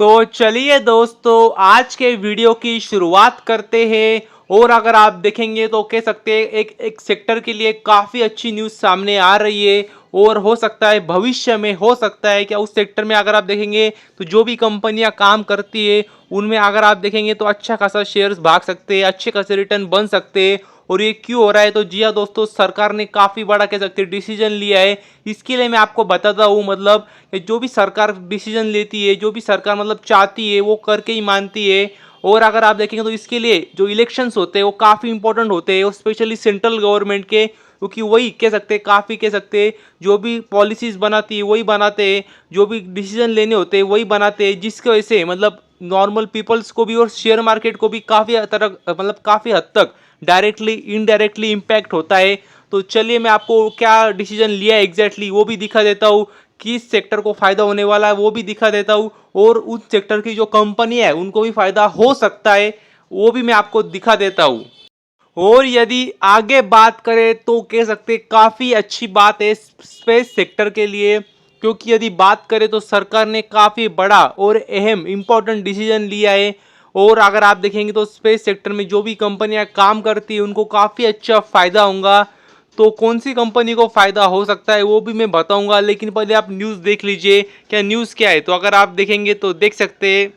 तो चलिए दोस्तों, आज के वीडियो की शुरुआत करते हैं। और अगर आप देखेंगे तो कह सकते हैं एक एक सेक्टर के लिए काफ़ी अच्छी न्यूज़ सामने आ रही है। और हो सकता है भविष्य में हो सकता है कि उस सेक्टर में अगर आप देखेंगे तो जो भी कंपनियां काम करती है उनमें अगर आप देखेंगे तो अच्छा खासा शेयर्स भाग सकते हैं, अच्छे खासे रिटर्न बन सकते हैं। और ये क्यों हो रहा है? तो जी हाँ दोस्तों, सरकार ने काफ़ी बड़ा कह सकते हैं डिसीजन लिया है। इसके लिए मैं आपको बताता हूँ, मतलब जो भी सरकार डिसीजन लेती है, जो भी सरकार मतलब चाहती है वो करके ही मानती है। और अगर आप देखेंगे तो इसके लिए जो इलेक्शंस होते हैं वो काफ़ी इंपॉर्टेंट होते हैं, स्पेशली सेंट्रल गवर्नमेंट के, क्योंकि वही कह सकते हैं काफ़ी कह सकते हैं जो भी पॉलिसीज़ बनाती है वही बनाते हैं, जो भी डिसीजन लेने होते हैं वही बनाते हैं, जिसकी वजह से मतलब नॉर्मल पीपल्स को भी और शेयर मार्केट को भी काफ़ी तरह मतलब काफ़ी हद तक डायरेक्टली इनडायरेक्टली इम्पैक्ट होता है। तो चलिए मैं आपको क्या डिसीजन लिया है एग्जैक्टली वो भी दिखा देता हूँ, किस सेक्टर को फायदा होने वाला है वो भी दिखा देता हूँ, और उस सेक्टर की जो कंपनी है उनको भी फायदा हो सकता है वो भी मैं आपको दिखा देता हूँ। और यदि आगे बात करें तो कह सकते हैं काफ़ी अच्छी बात है स्पेस सेक्टर के लिए, क्योंकि यदि बात करें तो सरकार ने काफ़ी बड़ा और अहम इम्पोर्टेंट डिसीजन लिया है। और अगर आप देखेंगे तो स्पेस सेक्टर में जो भी कंपनियां काम करती हैं उनको काफ़ी अच्छा फ़ायदा होगा। तो कौन सी कंपनी को फ़ायदा हो सकता है वो भी मैं बताऊंगा, लेकिन पहले आप न्यूज़ देख लीजिए क्या न्यूज़ क्या है। तो अगर आप देखेंगे तो देख सकते हैं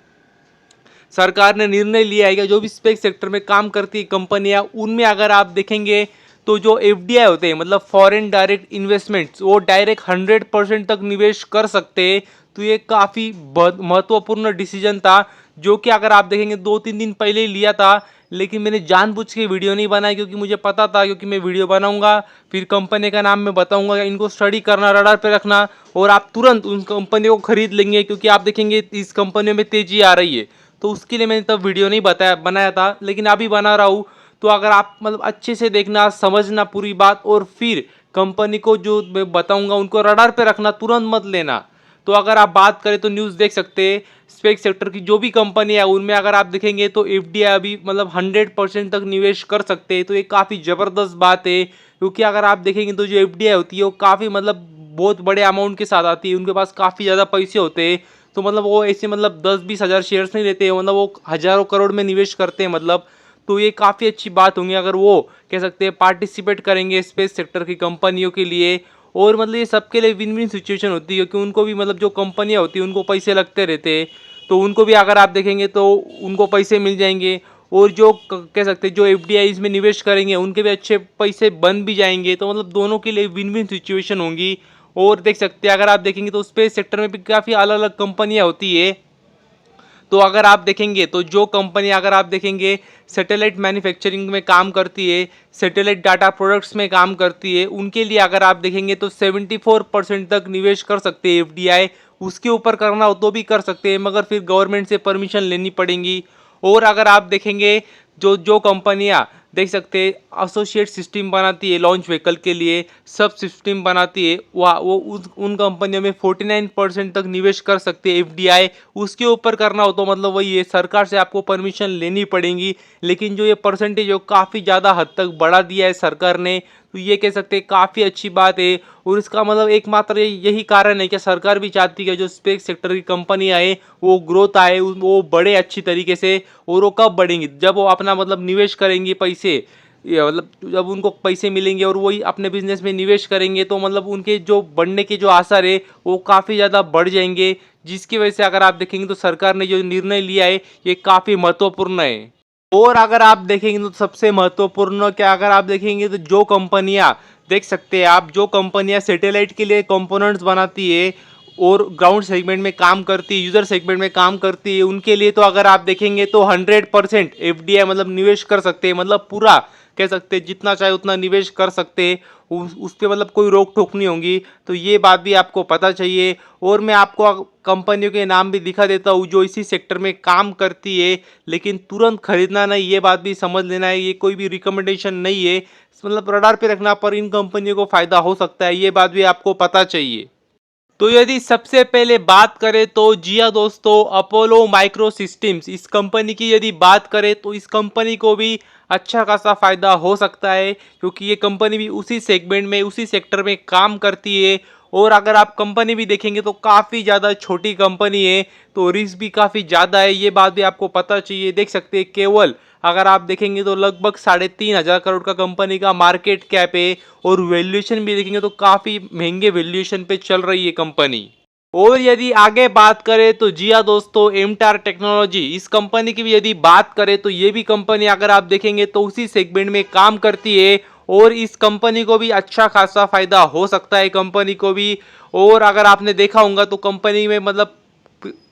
सरकार ने निर्णय लिया है कि जो भी स्पेस सेक्टर में काम करती है कंपनियां उनमें अगर आप देखेंगे तो जो एफडीआई होते हैं मतलब फॉरेन डायरेक्ट इन्वेस्टमेंट्स वो डायरेक्ट 100% तक निवेश कर सकते हैं। तो ये काफ़ी महत्वपूर्ण डिसीजन था, जो कि अगर आप देखेंगे 2-3 दिन पहले ही लिया था। लेकिन मैंने जानबूझ के वीडियो नहीं बनाई क्योंकि मुझे पता था, क्योंकि मैं वीडियो बनाऊंगा फिर कंपनी का नाम मैं बताऊंगा, इनको स्टडी करना, रडार पे रखना और आप तुरंत उन कंपनी को खरीद लेंगे, क्योंकि आप देखेंगे इस कंपनी में तेजी आ रही है। तो उसके लिए मैंने तब वीडियो नहीं बनाया था, लेकिन अभी बना रहा हूँ। तो अगर आप मतलब अच्छे से देखना, समझना पूरी बात, और फिर कंपनी को जो मैं बताऊंगा उनको रडार पे रखना, तुरंत मत लेना। तो अगर आप बात करें तो न्यूज़ देख सकते हैं स्पेस सेक्टर की जो भी कंपनी है उनमें अगर आप देखेंगे तो एफडीआई अभी मतलब 100% तक निवेश कर सकते हैं। तो ये काफ़ी ज़बरदस्त बात है, क्योंकि अगर आप देखेंगे तो जो एफडीआई होती है वो काफ़ी मतलब बहुत बड़े अमाउंट के साथ आती है, उनके पास काफ़ी ज़्यादा पैसे होते हैं। तो मतलब वो ऐसे मतलब 10-20 हज़ार शेयर्स नहीं लेते हैं, मतलब वो हज़ारों करोड़ में निवेश करते हैं मतलब। तो ये काफ़ी अच्छी बात होंगी अगर वो कह सकते हैं पार्टिसिपेट करेंगे स्पेस सेक्टर की कंपनियों के लिए। और मतलब ये सबके लिए विन विन सिचुएशन होती है, क्योंकि उनको भी मतलब जो कंपनियां होती हैं उनको पैसे लगते रहते हैं, तो उनको भी अगर आप देखेंगे तो उनको पैसे मिल जाएंगे। और जो कह सकते हैं जो एफडीआई में निवेश करेंगे उनके भी अच्छे पैसे बन भी जाएंगे, तो मतलब दोनों के लिए विन विन सिचुएशन होंगी। और देख सकते हैं अगर आप देखेंगे तो स्पेस सेक्टर में भी काफ़ी अलग अलग कंपनियां होती है। तो अगर आप देखेंगे तो जो कंपनी अगर आप देखेंगे सैटेलाइट मैन्युफैक्चरिंग में काम करती है, सैटेलाइट डाटा प्रोडक्ट्स में काम करती है, उनके लिए अगर आप देखेंगे तो 74% तक निवेश कर सकते हैं एफडीआई। उसके ऊपर करना हो तो भी कर सकते हैं, मगर फिर गवर्नमेंट से परमिशन लेनी पड़ेगी। और अगर आप देखेंगे जो जो कंपनियां देख सकते हैं एसोसिएट सिस्टम बनाती है लॉन्च व्हीकल के लिए, सब सिस्टम बनाती है, वह वो उन कंपनियों में 49% तक निवेश कर सकते हैं एफडीआई। उसके ऊपर करना हो तो मतलब वही है, सरकार से आपको परमिशन लेनी पड़ेगी। लेकिन जो ये परसेंटेज है काफ़ी ज़्यादा हद तक बढ़ा दिया है सरकार ने, तो ये कह सकते हैं काफ़ी अच्छी बात है। और इसका मतलब एकमात्र यही कारण है कि सरकार भी चाहती है जो स्पेस सेक्टर की कंपनी आए वो ग्रोथ आए, वो बढ़े अच्छी तरीके से। और वो कब बढ़ेंगी? जब वो अपना मतलब निवेश करेंगे पैसे, ये मतलब जब उनको पैसे मिलेंगे और वही अपने बिजनेस में निवेश करेंगे, तो मतलब उनके जो बढ़ने के जो आसार है वो काफ़ी ज़्यादा बढ़ जाएंगे। जिसकी वजह से अगर आप देखेंगे तो सरकार ने जो निर्णय लिया है ये काफ़ी महत्वपूर्ण है। और अगर आप देखेंगे तो सबसे महत्वपूर्ण क्या, अगर आप देखेंगे तो जो कंपनियां देख सकते हैं आप, जो कंपनियां सैटेलाइट के लिए कंपोनेंट्स बनाती है और ग्राउंड सेगमेंट में काम करती है, यूजर सेगमेंट में काम करती है, उनके लिए तो अगर आप देखेंगे तो 100% एफडीआई मतलब निवेश कर सकते हैं, मतलब पूरा कह सकते हैं जितना चाहे उतना निवेश कर सकते हैं। उस पर मतलब कोई रोक टोक नहीं होगी। तो ये बात भी आपको पता चाहिए। और मैं आपको कंपनियों के नाम भी दिखा देता हूँ जो इसी सेक्टर में काम करती है, लेकिन तुरंत खरीदना नहीं, ये बात भी समझ लेना है, ये कोई भी रिकमेंडेशन नहीं है, मतलब रडार पे रखना, पर इन कंपनियों को फायदा हो सकता है, ये बात भी आपको पता चाहिए। तो यदि सबसे पहले बात करें तो जी हाँ दोस्तों, अपोलो माइक्रो सिस्टम्स इस कंपनी की यदि बात करें तो इस कंपनी को भी अच्छा खासा फायदा हो सकता है, क्योंकि ये कंपनी भी उसी सेगमेंट में उसी सेक्टर में काम करती है। और अगर आप कंपनी भी देखेंगे तो काफ़ी ज़्यादा छोटी कंपनी है, तो रिस्क भी काफ़ी ज़्यादा है, ये बात भी आपको पता चाहिए। देख सकते हैं केवल अगर आप देखेंगे तो लगभग 3,500 करोड़ का कंपनी का मार्केट कैप है, और वैल्यूएशन भी देखेंगे तो काफ़ी महंगे वैल्यूएशन पे चल रही है कंपनी। और यदि आगे बात करें तो जी हाँ दोस्तों, एमटार टेक्नोलॉजी, इस कंपनी की भी यदि बात करें तो ये भी कंपनी अगर आप देखेंगे तो उसी सेगमेंट में काम करती है, और इस कंपनी को भी अच्छा खासा फायदा हो सकता है कंपनी को भी। और अगर आपने देखा होगा तो कंपनी में मतलब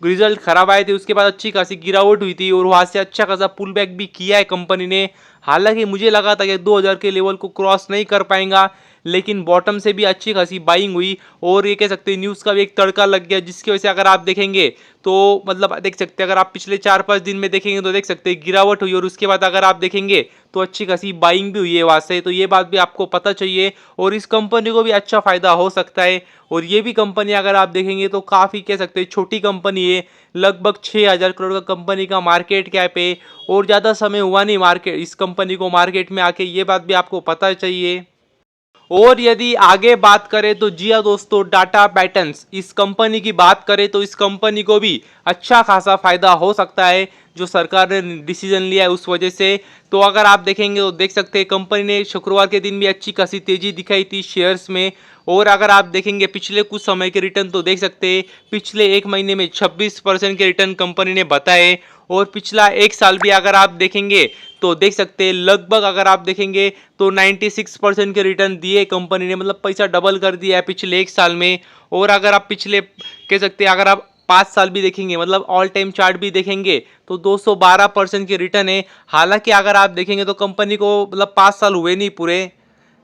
रिजल्ट खराब आए थे, उसके बाद अच्छी खासी गिरावट हुई थी, और वहां से अच्छा खासा पुल बैक भी किया है कंपनी ने। हालांकि मुझे लगा था कि 2000 के लेवल को क्रॉस नहीं कर पाएगा, लेकिन बॉटम से भी अच्छी खासी बाइंग हुई, और ये कह सकते हैं न्यूज़ का भी एक तड़का लग गया, जिसकी वजह से अगर आप देखेंगे तो मतलब देख सकते हैं, अगर आप पिछले 4-5 दिन में देखेंगे तो देख सकते हैं गिरावट हुई, और उसके बाद अगर आप देखेंगे तो अच्छी खासी बाइंग भी हुई है वहाँ से, तो ये बात भी आपको पता चाहिए, और इस कंपनी को भी अच्छा फायदा हो सकता है। और ये भी कंपनी अगर आप देखेंगे तो काफ़ी कह सकते हैं छोटी कंपनी है, लगभग 6,000 करोड़ का कंपनी का मार्केट कैप है, और ज़्यादा समय हुआ नहीं मार्केट इस कंपनी को मार्केट में आके, ये बात भी आपको पता चाहिए। और यदि आगे बात करें तो जी हाँ दोस्तों, टाटा पैटर्न्स, इस कंपनी की बात करें तो इस कंपनी को भी अच्छा खासा फायदा हो सकता है, जो सरकार ने डिसीजन लिया है उस वजह से। तो अगर आप देखेंगे तो देख सकते हैं कंपनी ने शुक्रवार के दिन भी अच्छी खासी तेजी दिखाई थी शेयर्स में, और अगर आप देखेंगे पिछले कुछ समय के रिटर्न तो देख सकते हैं पिछले एक महीने में 26% के रिटर्न कंपनी ने बताए, और पिछला एक साल भी अगर आप देखेंगे तो देख सकते हैं लगभग अगर आप देखेंगे तो 96% के रिटर्न दिए कंपनी ने, मतलब पैसा डबल कर दिया है पिछले एक साल में। और अगर आप पिछले कह सकते हैं अगर आप 5 साल भी देखेंगे, मतलब ऑल टाइम चार्ट भी देखेंगे तो 212% के रिटर्न है। हालांकि अगर आप देखेंगे तो कंपनी को मतलब 5 साल हुए नहीं पूरे,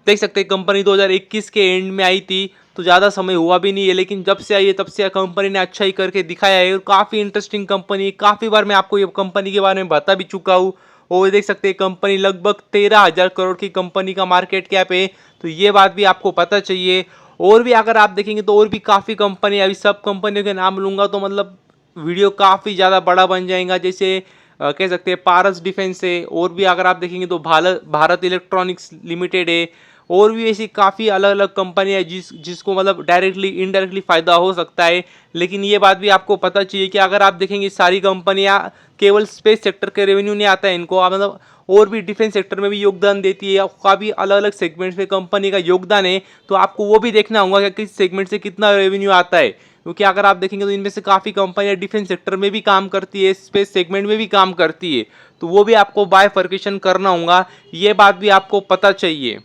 देख सकते हैं कंपनी 2021 के एंड में आई थी, तो ज़्यादा समय हुआ भी नहीं है, लेकिन जब से आई है तब से कंपनी ने अच्छा ही करके दिखाया है, और काफ़ी इंटरेस्टिंग कंपनी, काफ़ी बार मैं आपको ये कंपनी के बारे में बता भी चुका हूँ। और देख सकते हैं कंपनी लगभग 13,000 करोड़ की कंपनी का मार्केट कैप है, तो ये बात भी आपको पता चाहिए। और भी अगर आप देखेंगे तो और भी काफ़ी कंपनी, अभी सब कंपनियों के नाम लूँगा तो मतलब वीडियो काफ़ी ज़्यादा बड़ा बन जाएगा, जैसे कह सकते हैं पारस डिफेंस है, और भी अगर आप देखेंगे तो भारत इलेक्ट्रॉनिक्स लिमिटेड है, और भी ऐसी काफ़ी अलग अलग कंपनियाँ जिसको मतलब डायरेक्टली इनडायरेक्टली फ़ायदा हो सकता है। लेकिन ये बात भी आपको पता चाहिए कि अगर आप देखेंगे सारी कंपनियाँ केवल स्पेस सेक्टर के रेवेन्यू नहीं आता है इनको, मतलब और भी डिफेंस सेक्टर में भी योगदान देती है, काफ़ी अलग अलग सेगमेंट्स में कंपनी का योगदान है, तो आपको वो भी देखना होगा कि किस सेगमेंट से कितना रेवेन्यू आता है। क्योंकि अगर आप देखेंगे तो इनमें से काफ़ी कंपनियां डिफेंस सेक्टर में भी काम करती है, स्पेस सेगमेंट में भी काम करती है, तो वो भी आपको बायफर्केशन करना होगा, ये बात भी आपको पता चाहिए।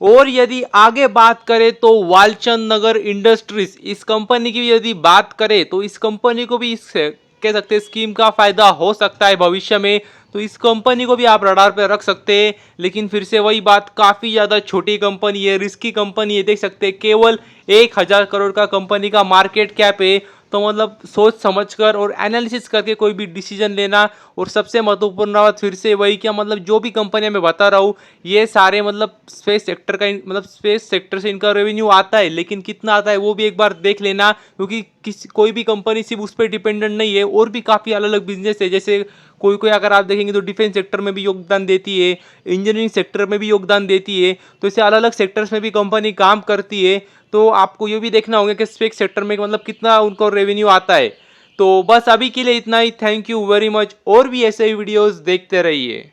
और यदि आगे बात करें तो वालचंद नगर इंडस्ट्रीज, इस कंपनी की यदि बात करें तो इस कंपनी को भी इस कह सकते हैं स्कीम का फायदा हो सकता है भविष्य में, तो इस कंपनी को भी आप रडार पे रख सकते हैं। लेकिन फिर से वही बात, काफ़ी ज़्यादा छोटी कंपनी है, रिस्की कंपनी है, देख सकते हैं केवल 1,000 करोड़ का कंपनी का मार्केट कैप है, तो मतलब सोच समझकर और एनालिसिस करके कोई भी डिसीजन लेना। और सबसे महत्वपूर्ण बात फिर से वही, क्या मतलब जो भी कंपनियां मैं बता रहा हूँ ये सारे मतलब स्पेस सेक्टर का मतलब स्पेस सेक्टर से इनका रेवेन्यू आता है, लेकिन कितना आता है वो भी एक बार देख लेना, क्योंकि किसी कोई भी कंपनी सिर्फ उस पर डिपेंडेंट नहीं है, और भी काफ़ी अलग अलग बिजनेस है, जैसे कोई कोई अगर आप देखेंगे तो डिफेंस सेक्टर में भी योगदान देती है, इंजीनियरिंग सेक्टर में भी योगदान देती है, तो इसे अलग अलग सेक्टर्स में भी कंपनी काम करती है। तो आपको ये भी देखना होगा कि स्पेस सेक्टर में मतलब कितना उनको रेवेन्यू आता है। तो बस अभी के लिए इतना ही, थैंक यू वेरी मच, और भी ऐसे ही वीडियोस देखते रहिए।